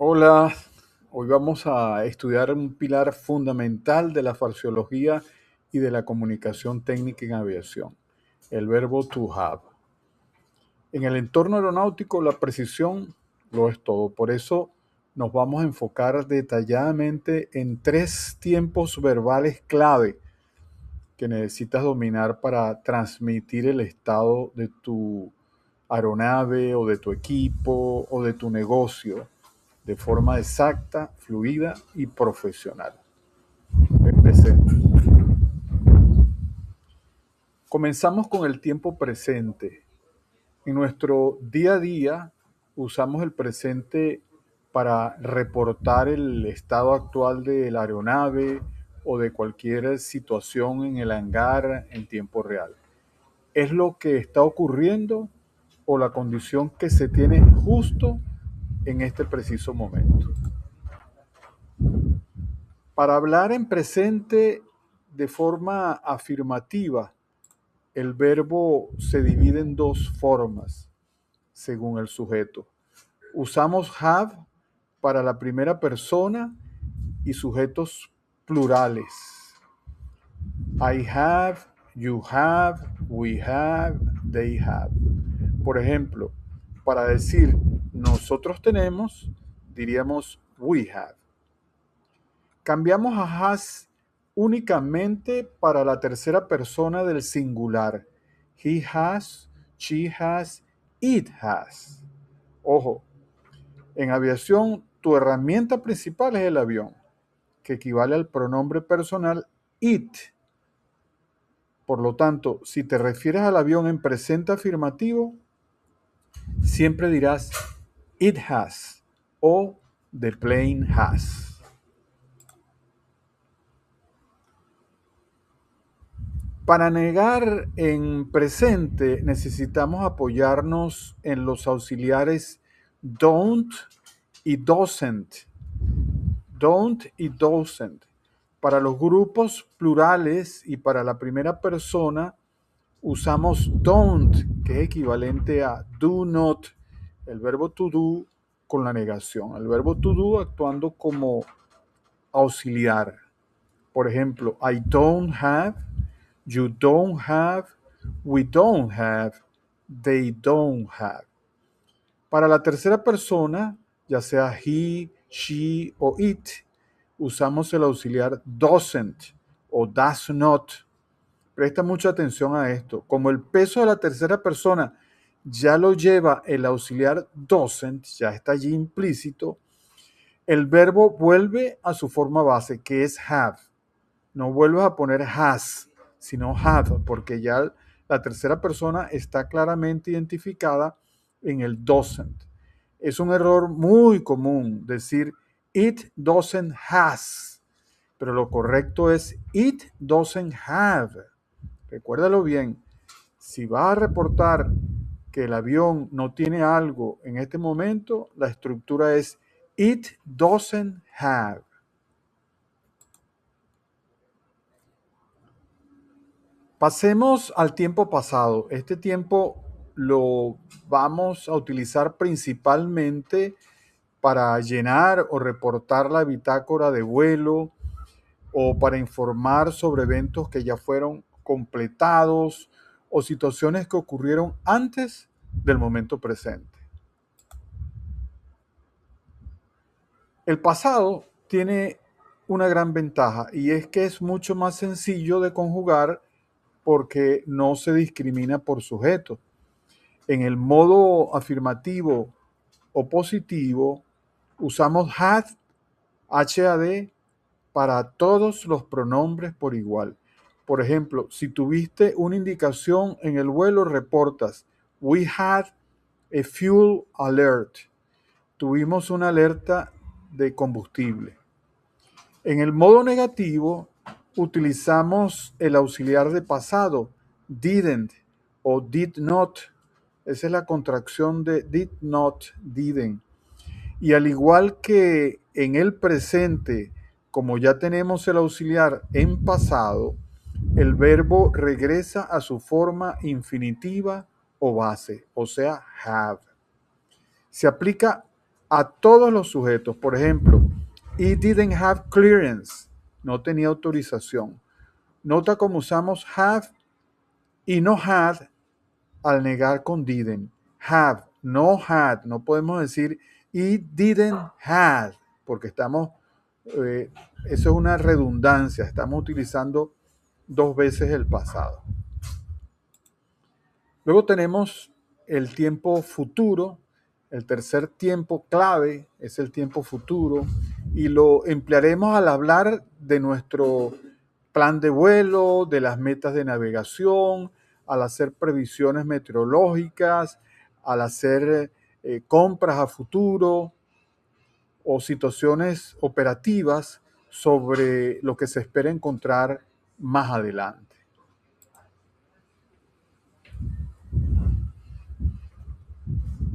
Hola, hoy vamos a estudiar un pilar fundamental de la fraseología y de la comunicación técnica en aviación, el verbo to have. En el entorno aeronáutico la precisión lo es todo, por eso nos vamos a enfocar detalladamente en tres tiempos verbales clave que necesitas dominar para transmitir el estado de tu aeronave o de tu equipo o de tu negocio de forma exacta, fluida y profesional. Empecemos. Comenzamos con el tiempo presente. En nuestro día a día usamos el presente para reportar el estado actual de la aeronave o de cualquier situación en el hangar en tiempo real. Es lo que está ocurriendo o la condición que se tiene justo en este preciso momento. Para hablar en presente de forma afirmativa, el verbo se divide en dos formas según el sujeto. Usamos have para la primera persona y sujetos plurales. I have, you have, we have, they have. Por ejemplo, para decir nosotros tenemos, diríamos we have. Cambiamos a has únicamente para la tercera persona del singular. He has, she has, it has. Ojo, en aviación tu herramienta principal es el avión, que equivale al pronombre personal it. Por lo tanto, si te refieres al avión en presente afirmativo, siempre dirás it has o the plane has. Para negar en presente necesitamos apoyarnos en los auxiliares don't y doesn't. Don't y doesn't. Para los grupos plurales y para la primera persona usamos don't, que es equivalente a do not, el verbo to do con la negación. El verbo to do actuando como auxiliar. Por ejemplo, I don't have, you don't have, we don't have, they don't have. Para la tercera persona, ya sea he, she o it, usamos el auxiliar doesn't o does not. Presta mucha atención a esto. Como el peso de la tercera persona ya lo lleva el auxiliar doesn't, ya está allí implícito, el verbo vuelve a su forma base, que es have. No vuelvas a poner has, sino have, porque ya la tercera persona está claramente identificada en el doesn't. Es un error muy común decir it doesn't has, pero lo correcto es it doesn't have. Recuérdalo bien, si vas a reportar que el avión no tiene algo en este momento, la estructura es it doesn't have. Pasemos al tiempo pasado. Este tiempo lo vamos a utilizar principalmente para llenar o reportar la bitácora de vuelo o para informar sobre eventos que ya fueron completados o situaciones que ocurrieron antes del momento presente. El pasado tiene una gran ventaja y es que es mucho más sencillo de conjugar porque no se discrimina por sujeto. En el modo afirmativo o positivo usamos had, had para todos los pronombres por igual. Por ejemplo, si tuviste una indicación en el vuelo, reportas we had a fuel alert. Tuvimos una alerta de combustible. En el modo negativo utilizamos el auxiliar de pasado didn't o did not. Esa es la contracción de did not, didn't. Y al igual que en el presente, como ya tenemos el auxiliar en pasado, el verbo regresa a su forma infinitiva o base, o sea, have. Se aplica a todos los sujetos. Por ejemplo, it didn't have clearance, no tenía autorización. Nota cómo usamos have y no had al negar con didn't. Have, no had, no podemos decir it didn't had, porque eso es una redundancia, estamos utilizando dos veces el pasado. Luego tenemos el tiempo futuro. El tercer tiempo clave es el tiempo futuro y lo emplearemos al hablar de nuestro plan de vuelo, de las metas de navegación, al hacer previsiones meteorológicas, al hacer compras a futuro o situaciones operativas sobre lo que se espera encontrar más adelante.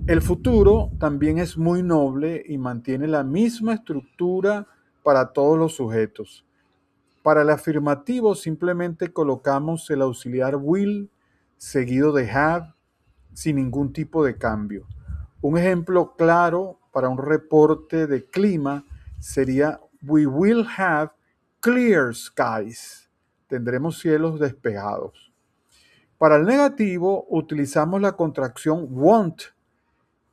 El futuro también es muy noble y mantiene la misma estructura para todos los sujetos. Para el afirmativo simplemente colocamos el auxiliar will seguido de have sin ningún tipo de cambio. Un ejemplo claro para un reporte de clima sería we will have clear skies. Tendremos cielos despejados. Para el negativo utilizamos la contracción won't,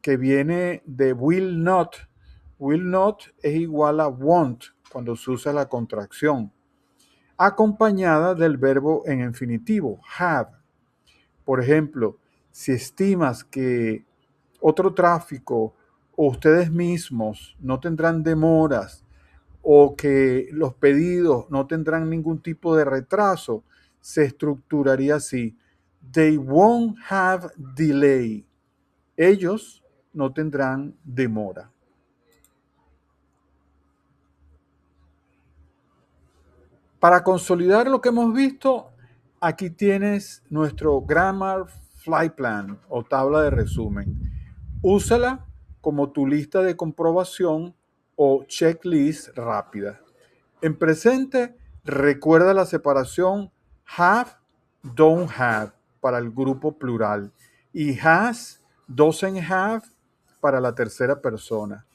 que viene de will not. Will not es igual a won't cuando se usa la contracción, acompañada del verbo en infinitivo, have. Por ejemplo, si estimas que otro tráfico o ustedes mismos no tendrán demoras o que los pedidos no tendrán ningún tipo de retraso, se estructuraría así. They won't have delay. Ellos no tendrán demora. Para consolidar lo que hemos visto, aquí tienes nuestro Grammar Flight Plan o tabla de resumen. Úsala como tu lista de comprobación o checklist rápida. En presente, recuerda la separación have, don't have para el grupo plural y has, doesn't have para la tercera persona.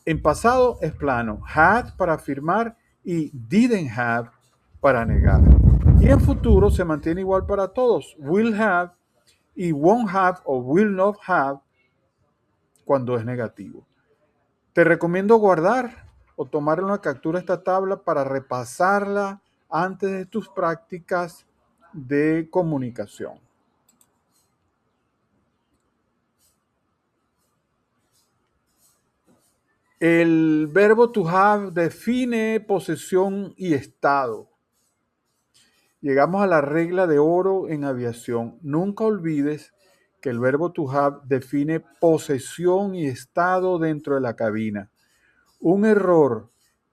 En pasado es plano, had para afirmar y didn't have para negar. Y en futuro se mantiene igual para todos, will have y won't have o will not have cuando es negativo. Te recomiendo guardar o tomar una captura de esta tabla para repasarla antes de tus prácticas de comunicación. El verbo to have define posesión y estado. Llegamos a la regla de oro en aviación. Nunca olvides que el verbo to have define posesión y estado dentro de la cabina. Un error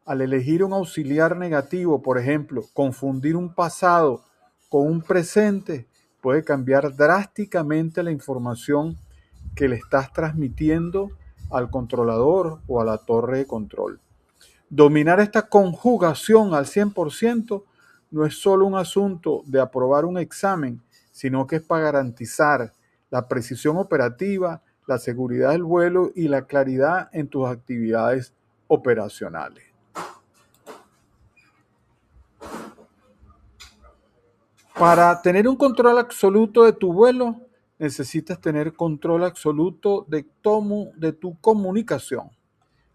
al elegir un auxiliar negativo, por ejemplo, confundir un pasado con un presente, puede cambiar drásticamente la información que le estás transmitiendo al controlador o a la torre de control. Dominar esta conjugación al 100% no es solo un asunto de aprobar un examen, sino que es para garantizar la precisión operativa, la seguridad del vuelo y la claridad en tus actividades operacionales. Para tener un control absoluto de tu vuelo, necesitas tener control absoluto de tu comunicación.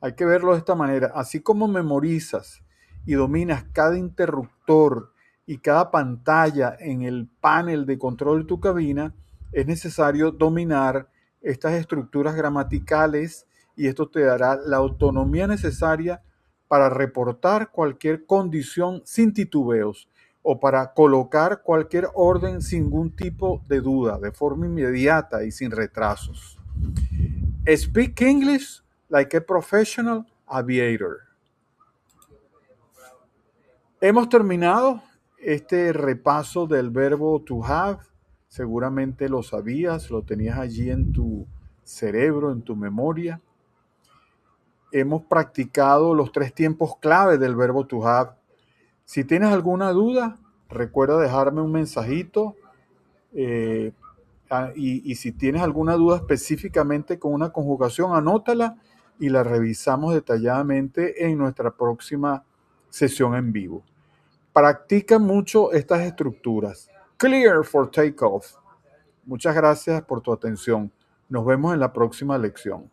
Hay que verlo de esta manera. Así como memorizas y dominas cada interruptor y cada pantalla en el panel de control de tu cabina, es necesario dominar estas estructuras gramaticales y esto te dará la autonomía necesaria para reportar cualquier condición sin titubeos o para colocar cualquier orden sin ningún tipo de duda, de forma inmediata y sin retrasos. Speak English like a professional aviator. Hemos terminado este repaso del verbo to have. Seguramente lo sabías, lo tenías allí en tu cerebro, en tu memoria. Hemos practicado los 3 tiempos clave del verbo to have. Si tienes alguna duda, recuerda dejarme un mensajito. Y si tienes alguna duda específicamente con una conjugación, anótala y la revisamos detalladamente en nuestra próxima sesión en vivo. Practica mucho estas estructuras. Clear for takeoff. Muchas gracias por tu atención. Nos vemos en la próxima lección.